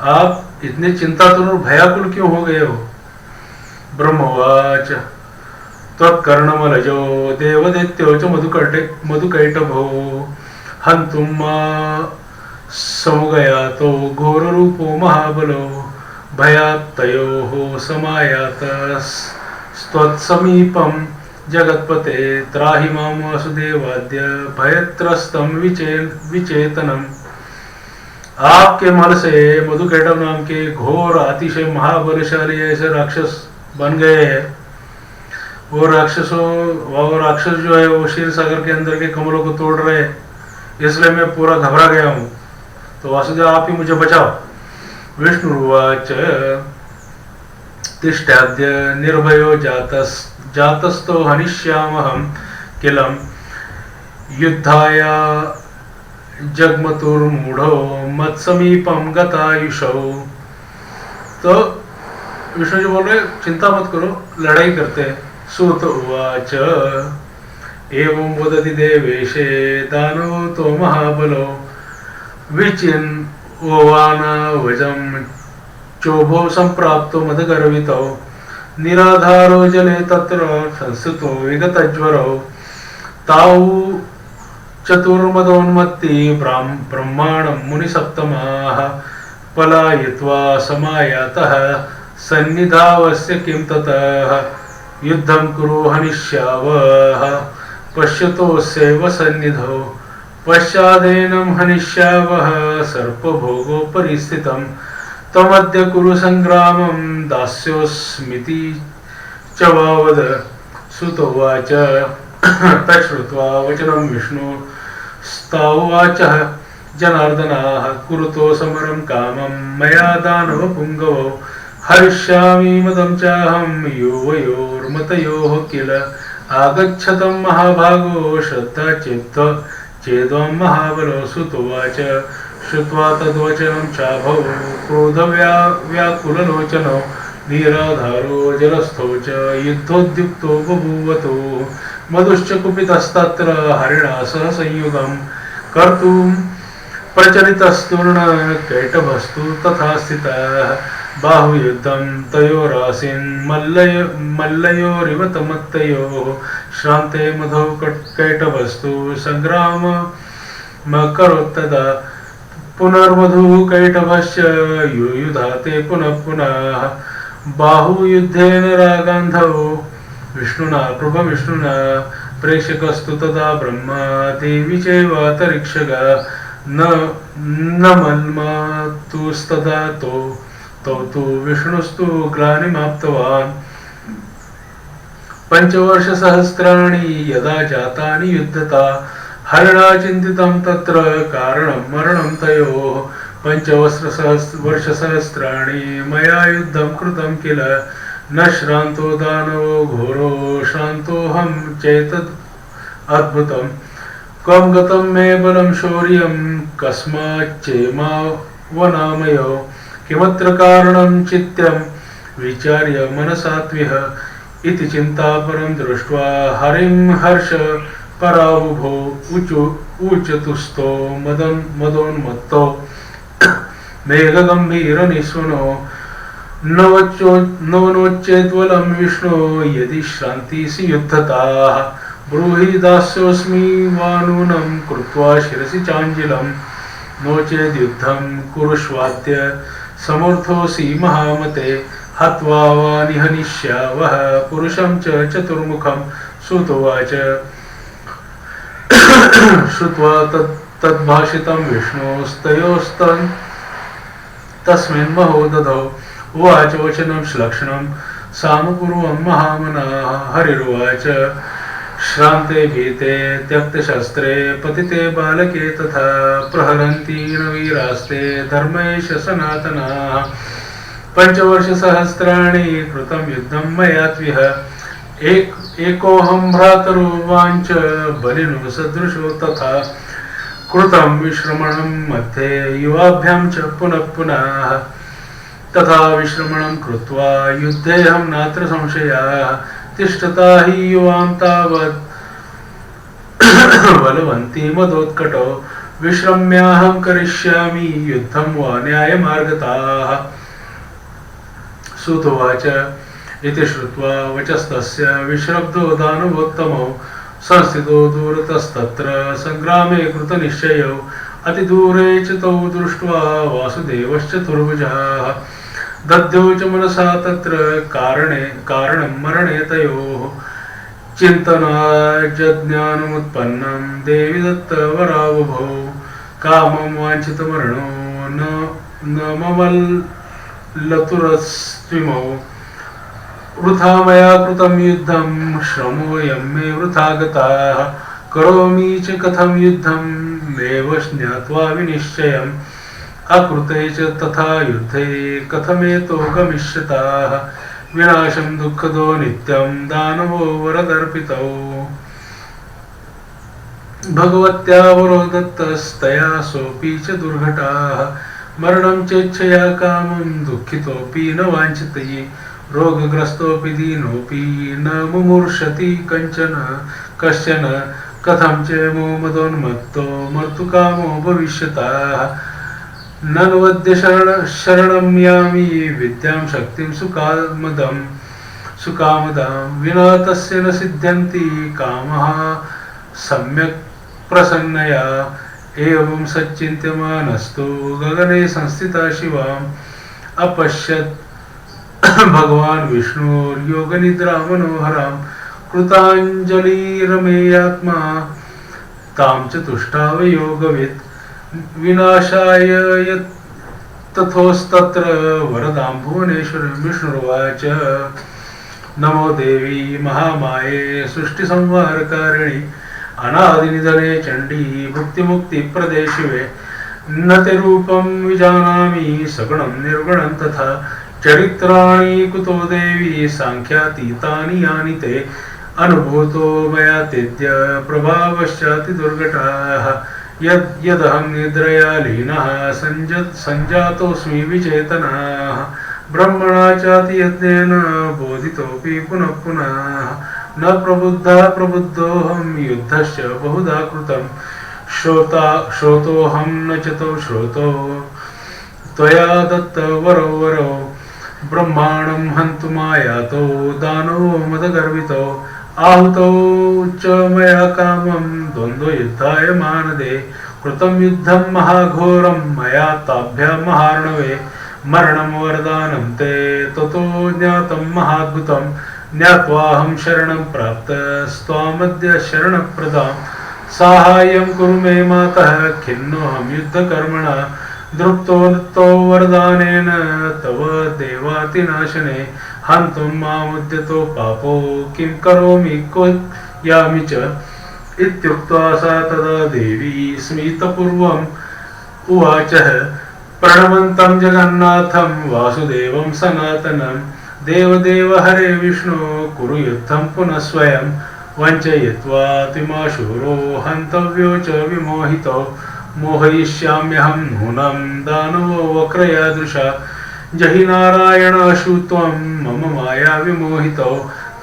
आप इतने चिंतातुर और भयाकुल क्यों हो गए हो। ब्रह्मवाच, त्वत्कर्णमलजो देवदैत्यो च मधुकैटभो हन्तुं मा समुगयातो घोररूपो महाबलो भयात्तयोः समायातस्त्वत्समीपं जगत्पते त्राहि मां वासुदेवाद्य भयत्रस्तं विचेतनम्। आपके मल से मधुकैटभ नाम के घोर अतिशय महाबलशाली ऐसे राक्षस बन गए हैं। वो राक्षस जो है वो क्षीर सागर के अंदर के कमलों को तोड़ रहे हैं, इसलिए मैं पूरा घबरा गया हूँ। तो वासुदेव आप ही मुझे बचाओ। विष्णुर्वाच तिष्ठाद्य निर्भयो जातस्तो हनिष्यामहं किलं युद्धाय जगमतुर्मूढ़ो मत्समीपम गतायुषौ। तो विष्णु जी बोल रहे चिंता मत करो, लड़ाई करते हैं। सुत उवाच एवं वदति देवेशे दानो तो महाबलो विचिन्वान वजं चोभो संप्राप्तो मदगर्वितो निराधारो जले तत्र संस्थितो विगतज्वरो ताऊ चतुर्मदोन्मत्ति ब्रह्माणं मुनिसप्तमाः पलायित्वा समायातः सन्निधावस्य किं ततः युद्धं कुरु हनिष्यावः पश्यतोऽस्यैव सन्निधौ पश्चादेनं हनिष्यावः सर्पभोगोपरि स्थितं त्वमद्य कुरु संग्रामं दास्योऽस्मीति च वावद। सुत उवाच तच्छ्रुत्वा वचनं विष्णुस्तावाच जनार्दनाः कुरुतो समरं कामं मया दानवपुङ्गवो हरिष्यामि मदं चाहं युवयोर्मतयोः किल आगच्छतं महाभागो श्रद्धा चेद्वं महाबलो। सुतोवाच श्रुत्वा तद्वचनं चाभौ क्रोधव्याकुललोचनो निराधारो जलस्थो च युद्धोद्युक्तो बभूवतो मधुश्च कुपितस्तत्र हरिणा सह संयुगं कर्तुं प्रचलितस्तूर्ण कैटभस्तु तथा स्थितः बाहुयुद्धं तयोरासीन् मल्लयोरिव तमत्तयोः श्रान्ते मधौ कैटभस्तु संग्राममकरोत्तदा पुनर्मधु कैटभश्च युयुधाते पुनः पुनः बाहुयुद्धेन रागान्धौ विष्णुना प्रभविष्णुना प्रेक्षकस्तु तदा ब्रह्मा देवी चैवातरिक्षग न मन्मतुस्तदा तौ विष्णुस्तु ग्लानिमाप्तवान् पंचवर्षसहस्राणि यदा जातानि युद्धता हरिणा चिन्तितं तत्र कारणं मरणं तयोः पंचवर्षसहस्राणि मया युद्धं कृतं किल न श्रान्तो दानवो घोरो श्रान्तोऽहं चैतद् अद्भुतं क्वं गतं मे बलं शौर्यं कस्माच्चेमावनामयो किमत्र कारणं चित्यं विचार्य मनसात्विह इति चिन्तापरं दृष्ट्वा हरिं हर्ष परावुभो ऊचतुस्तो मदोन्मत्तो मेघगम्भीरनिस्वनो नवनोच्चेद्वलं विष्णो यदि श्रान्तिसि युद्धताः ब्रूहि दास्योऽस्मि वा नूनं कृत्वा शिरसि चाञ्जिलं नो चेद्युद्धं कुरुष्वाद्य समर्थोऽसि महामते हत्वा वा निहनिष्यावः पुरुषं च चतुर्मुखं। सुतोवाच श्रुत्वा तद्भाषितं विष्णोस्तयोस्तस्मिन् महोदधौ उवाच वचनं श्लक्षणं सामपूर्वं महामनाः। हरिरुवाच श्रान्ते भीते त्यक्तशस्त्रे पतिते बालके तथा प्रहरन्ति न वीरास्ते धर्मेश सनातनाः पंचवर्षसहस्राणि कृतं युद्धं मया त्विह एकोऽहं भ्रातरुवाञ्च बलिनो सदृशो तथा कृतं विश्रमणं मध्ये युवाभ्यां च पुनः पुनः तथा विश्रमणं कृत्वा युद्धेऽहं नात्र संशयः तिष्ठता हि युवां तावत् बलवन्ती मदोत्कटो विश्रम्याहं करिष्यामि युद्धं वा न्यायमार्गताः। सुतोवाच इति श्रुत्वा वचस्तस्य विश्रब्दो दानवोत्तमो संस्थितो दूरतस्तत्र संग्रामे कृतनिश्चयौ अतिदूरे च तौ दृष्ट्वा वासुदेवश्च चतुर्भुजः दद्यो च मनसा तत्र कारणं मरणे तयोः चिन्तनाज्ञानमुत्पन्नं देवी दत्तवरावभौ कामं वाञ्छितमरणो न ममल्लतुरस्त्विमौ वृथा मया कृतं युद्धं श्रमोऽयं मे वृथा गताः करोमि च कथं युद्धं नैव ज्ञात्वा विनिश्चयम् अकृते च तथा युद्धे कथमेतो गमिष्यताः विनाशं दुःखदो नित्यं दानवो वरदर्पितौ भगवत्या वरो दत्तस्तया सोऽपि च दुर्घटाः मरणं चेच्छया कामं दुःखितोऽपि न वाञ्छति रोगग्रस्तोऽपि दीनोऽपि न मुमूर्षति कश्चन कथं चेमो मदोन्मत्तो मर्तुकामो भविष्यताः नन्वद्य शरणं यामि विद्यां शक्तिं सुकामदां विना तस्य न सिद्ध्यन्ति कामः सम्यक् प्रसन्नया एवं सच्चिन्त्यमानस्तु गगने संस्थिता शिवाम् अपश्यत् भगवान् विष्णुर्योगनिद्रां मनोहरां कृताञ्जलिरमेयात्मा तां च तुष्टाव योगवित् विनाशाय तथोस्तत्र वरदां भुवनेश्वर विष्णुर्वाच नमो देवी महामाये सृष्टिसंहारकारिणि अनादिनिधने चण्डी भुक्तिमुक्तिप्रदे शिवे न ते रूपं विजानामि सगुणं निर्गुणं तथा चरित्राणि कुतो देवी सांख्यातीतानि यानि ते अनुभूतो मया तेद्य प्रभावश्चाति दुर्घटाः यदहं निद्रया लीनः सञ्जातोऽस्मि विचेतनाः ब्रह्मणा चाति यत्नेन बोधितोऽपि पुनः पुनः न प्रबुद्धोऽहं युद्धश्च बहुधा कृतं श्रोतोऽहं न चतो श्रोतो त्वया दत्त वरो ब्रह्माणं हन्तुमायातो दानवो मदगर्वितो आहुतौ च मया कामं द्वन्द्वयुद्धाय मानदे कृतं युद्धं महाघोरं मया ताभ्यां महार्णवे मरणं वरदानं ते ततो ज्ञातं महाद्भुतं ज्ञात्वाहं शरणं प्राप्तस्त्वामद्य शरणप्रदां साहाय्यं कुरु मे मातः खिन्नोऽहं युद्धकर्मणा दृप्तो वरदानेन तव देवातिनाशने हन्तुं मामुद्यतो पापो किं करोमि यामि च इत्युक्त्वा सा तदा देवी स्मितपूर्वम् उवाचः प्रणमन्तं जगन्नाथं वासुदेवं सनातनं देवदेव हरे विष्णु कुरु युद्धं पुनः स्वयं वञ्चयित्वातिमाशूरो हन्तव्यो च विमोहितो मोहयिष्याम्यहं नूनं दानवो वक्रयादृशा जहि नारायणाशुत्वं मम माया विमोहितौ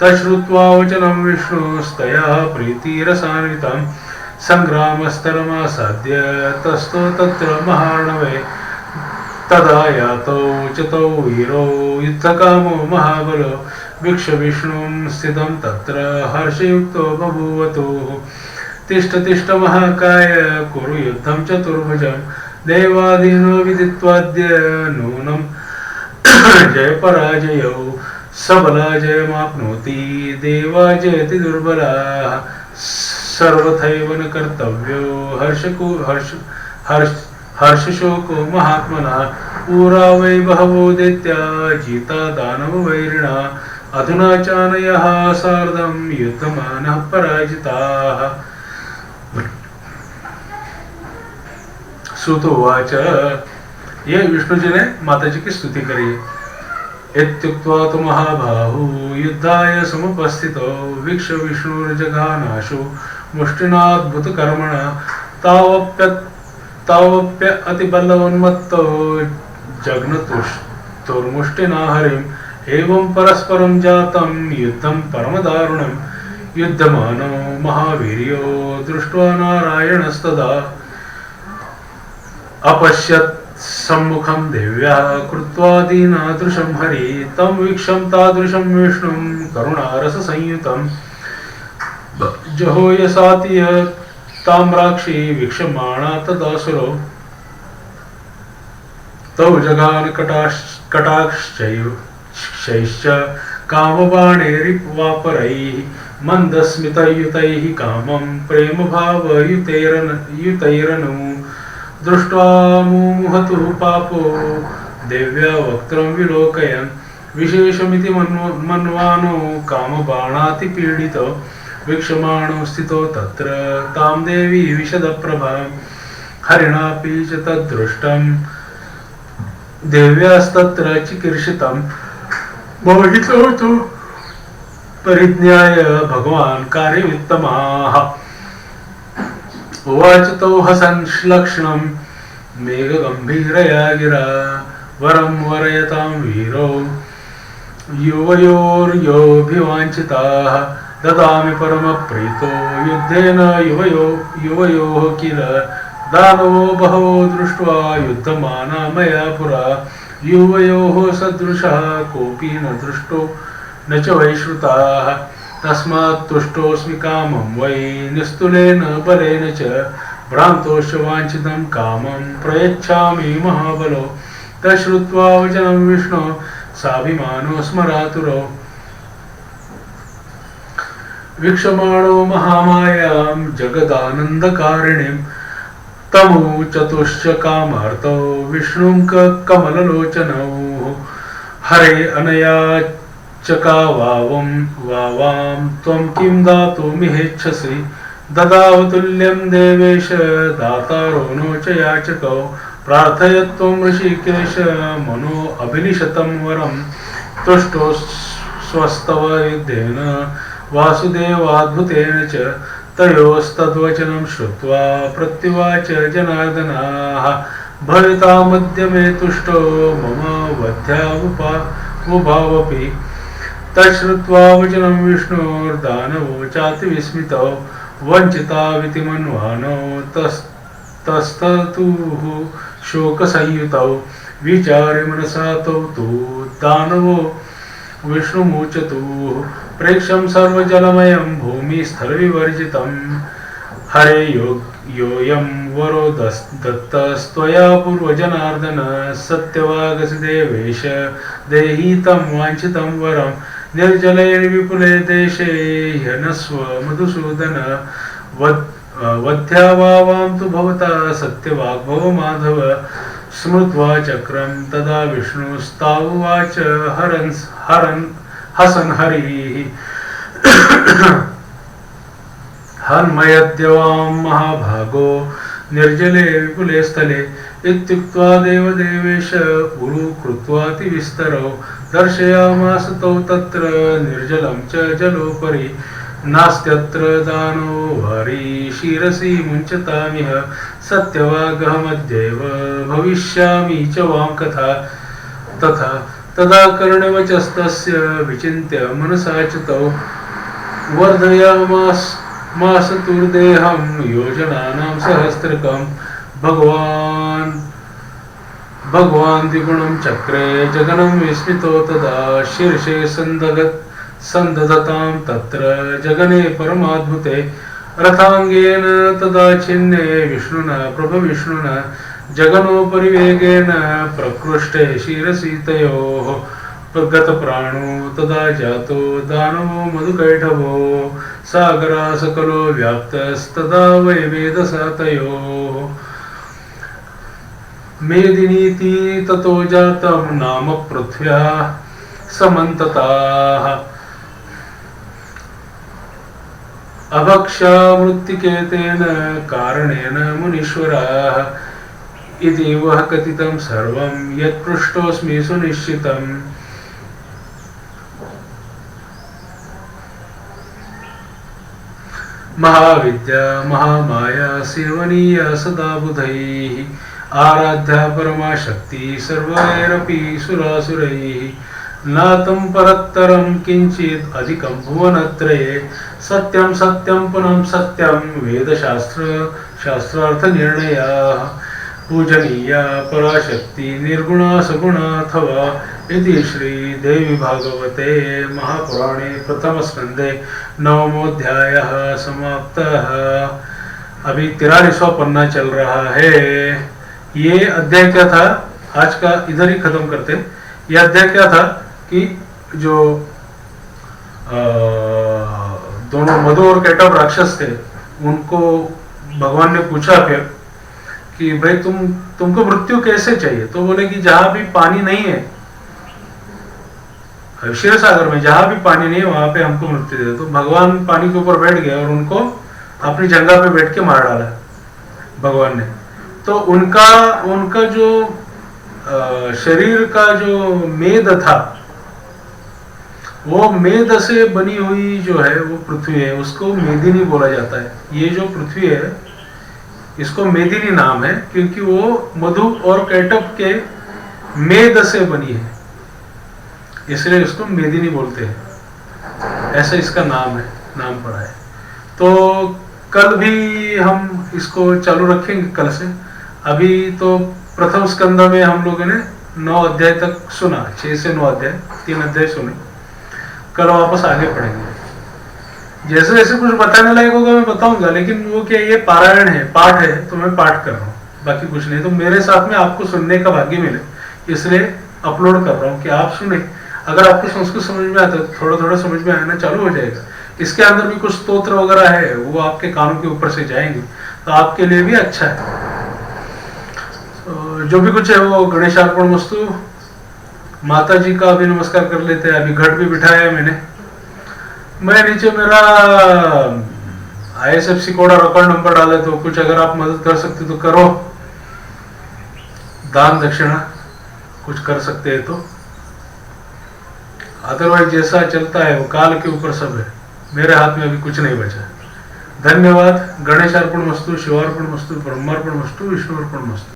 तच्छ्रुत्वा वचनं विष्णुस्तया प्रीतिरसान्वितं सङ्ग्रामस्तरमासाद्य तस्थो तत्र महार्णवे तदा यातौ च तौ वीरो युद्धकामो महाबलो वीक्ष्य स्थितं तत्र हर्षयुक्तो बभूवतु तिष्ठ तिष्ठ महाकाय कुरु युद्धं चतुर्भुजं देवादीनो विदित्वाद्य नूनं जयपराजयौ सबला जयमाप्नोति देवा जयति दुर्बलाः सर्वथैव न कर्तव्यो हर्षशोको महात्मना पूरा वै बहवो दैत्या जिता दानववैरिणा अधुना चानयः सार्धं युद्धमानः पराजिताः। सूत उवाच, ये विष्णु जी ने माता जी की स्तुति करी। इत्युक्त्वा तु महाबाहु युद्धाय समुपस्थितो वीक्ष्य विष्णुर्जघानाशु मुष्टिनाद्भुतकर्मणा तावप्य अतिबलोन्मत्तो जघ्नतुर्मुष्टिना हरिम् एवं परस्परं जातं युद्धं परमदारुणं युद्धमानो महावीर्यो दृष्ट्वा नारायणस्तदा अपश्यत् सम्मुखं देव्याः कृत्वा दीनादृशं हरि तं वीक्षं तादृशं विष्णुं करुणारससंयुतं जहो यसाति ताम्राक्षी वीक्षमाणा तदासुरो तौ जघान कटाक्षैश्च कामबाणैरिवापरैः मन्दस्मितयुतैः कामं प्रेमभावयुतैरनु दृष्ट्वा मुमुहतुः पापो देव्या वक्त्रं विलोकयन् विशेषमिति मन्वानो कामबाणातिपीडितो वीक्षमाणो स्थितो तत्र तां देवी विशदप्रभां हरिणापि च तद्दृष्टं देव्यास्तत्र चिकीर्षितं मोहितो तु परिज्ञाय भगवान् कार्यवित्तमाः उवाच तौ हसन् श्लक्ष्णं मेघगम्भीरया गिरा वरं वरयतां वीरो युवयोर्योऽभिवाञ्छिताः ददामि परमप्रीतो युद्धेन युवयोः किल दानवो बहवो दृष्ट्वा युद्धमाना मया पुरा युवयोः सदृशः कोऽपि न दृष्टो न च वै श्रुताः तस्मात् तुष्टोऽस्मि कामं वै निस्तुलेन बलेन च भ्रान्तोश्च वाञ्छितं कामं प्रयच्छामि महाबलो तच्छ्रुत्वा वचनं विष्णो साभिमानो स्मरातुरो वीक्षमाणो महामायां जगदानन्दकारिणीं तमु चतुश्च कामार्तौ विष्णुं कमललोचनौ हरे अनया चकावावं वावां त्वं किं दातुमिहेच्छसि ददावतुल्यं देवेश दातारो नो च याचकौ प्रार्थयत्वं ऋषिकेश मनो अभिनिशतं वरं तुष्टो स्वस्तव युद्धेन वासुदेवाद्भुतेन च तयोस्तद्वचनं श्रुत्वा प्रत्युवाच जनार्दनाः भवितामद्य मे तुष्टो मम वध्यावुभावपि तच्छ्रुत्वा वचनं विष्णोर्दानवो चाति विस्मितौ वञ्चिताविति मन्वानो तस्ततुः शोकसंयुतौ विचार्य मनसा तौ तु दानवो विष्णुमुचतुः प्रेक्षं सर्वजलमयं भूमिस्थलविवर्जितं हरे योऽयं वरो दत्तस्त्वया पूर्वजनार्दन सत्यवागसि देवेश देहि तं वाञ्छितं वरं निर्जले विपुले देशे ह्यनस्व मधुसूदन वध्यावां तु भवता सत्यवाग्भव माधव स्मृत्वा चक्रं तदा विष्णुस्तावुवाच हसन् हरिः हन्मयद्यवां महाभागो निर्जले विपुले स्थले इत्युक्त्वा देवदेवेश उरु कृत्वातिविस्तरौ दर्शयामास तौ तत्र निर्जलं च जलोपरि नास्त्यत्र दानो वारी शिरसि मुञ्चतामिह सत्यवागहमद्यैव भविष्यामि च वां कथा तथा तदा कर्णवचस्तस्य विचिन्त्य मनसा च तौ वर्धयामास मासतुर्देहं योजनानां सहस्रकं भगवान् द्विगुणं चक्रे जगनं विस्मितो तदा शीर्षे सन्दधतां तत्र जगने परमाद्भुते रथाङ्गेन तदा छिन्ने विष्णुना प्रभविष्णुना जगनोपरिवेगेन प्रकृष्टे शिरसि तयोः गतप्राणो तदा जातो दानवो मधुकैटभो सागरा सकलो व्याप्तस्तदा वैवेदसा तयोः मेदिनीति ततो जातं नाम पृथ्व्याः समन्तताः अभक्षामृत्तिकेतेन कारणेन मुनीश्वराः इति वः कथितं सर्वं यत्पृष्टोऽस्मि सुनिश्चितम् महाविद्या महामाया सेवनीया सदा बुधैः आराध्या परमा शक्ति सर्वैरपि सुरासुरैः नातं परत्तरं किञ्चित् अधिकं भुवनत्रये सत्यं सत्यं पुनः सत्यं वेदशास्त्रार्थनिर्णयाः पूजनीया पराशक्ति निर्गुणा सगुणाथवा इति श्रीदेवी भागवते महापुराणे प्रथमस्कंदे 9वां समाप्तः। अभी 43वां पन्ना चल रहा है। ये अध्याय क्या था, आज का इधर ही खत्म करते। यह अध्याय क्या था कि जो दोनों मधु और कैटव राक्षस थे, उनको भगवान ने पूछा फिर कि भाई तुमको मृत्यु कैसे चाहिए, तो बोले कि जहां भी पानी नहीं है, क्षीर सागर में जहां भी पानी नहीं है वहां पे हमको मृत्यु दे। तो भगवान पानी के ऊपर बैठ गए और उनको अपनी जगह पे बैठ के मार डाला भगवान ने। तो उनका उनका जो शरीर का जो मेद था, वो मेद से बनी हुई जो है वो पृथ्वी है, उसको मेदिनी बोला जाता है। ये जो पृथ्वी है इसको मेदिनी नाम है, क्योंकि वो मधु और कैटभ के मेद से बनी है, इसलिए इसको मेदिनी बोलते हैं, ऐसा इसका नाम है, नाम पड़ा है। तो कल भी हम इसको चालू रखेंगे कल से। अभी तो प्रथम स्कंद में हम लोगों ने 9 अध्याय तक सुना, 6 से 9 अध्याय, 3 अध्याय सुने। कल वापस आगे पढ़ेंगे, जैसे जैसे कुछ बताने लायक होगा मैं बताऊंगा, लेकिन वो क्या, ये पारायण है, पाठ है, तो मैं पाठ कर रहा हूँ, बाकी कुछ नहीं। तो मेरे साथ में आपको सुनने का भाग्य मिले, इसलिए अपलोड कर रहा हूँ कि आप सुने। अगर आपको संस्कृत समझ में आता है तो थोड़ा थोड़ा समझ में आना चालू हो जाएगा। इसके अंदर भी कुछ स्तोत्र वगैरह है, वो आपके कानों के ऊपर से जाएंगे, तो आपके लिए भी अच्छा है। तो जो भी कुछ है वो गणेशार्पणमस्तु। माता जी का भी नमस्कार कर लेते हैं। अभी घट भी बिठाया है मैंने। मैं नीचे मेरा ISFC कोड और अकाउंट नंबर डाले, तो कुछ अगर आप मदद कर सकते तो करो, दान दक्षिणा कुछ कर सकते हैं तो। अदरवाइज जैसा चलता है वो काल के ऊपर सब है, मेरे हाथ में अभी कुछ नहीं बचा। धन्यवाद। गणेशार्पणमस्तु, शिवार्पणमस्तु, ब्रह्मार्पणमस्तु, विष्णुर्पणमस्तु।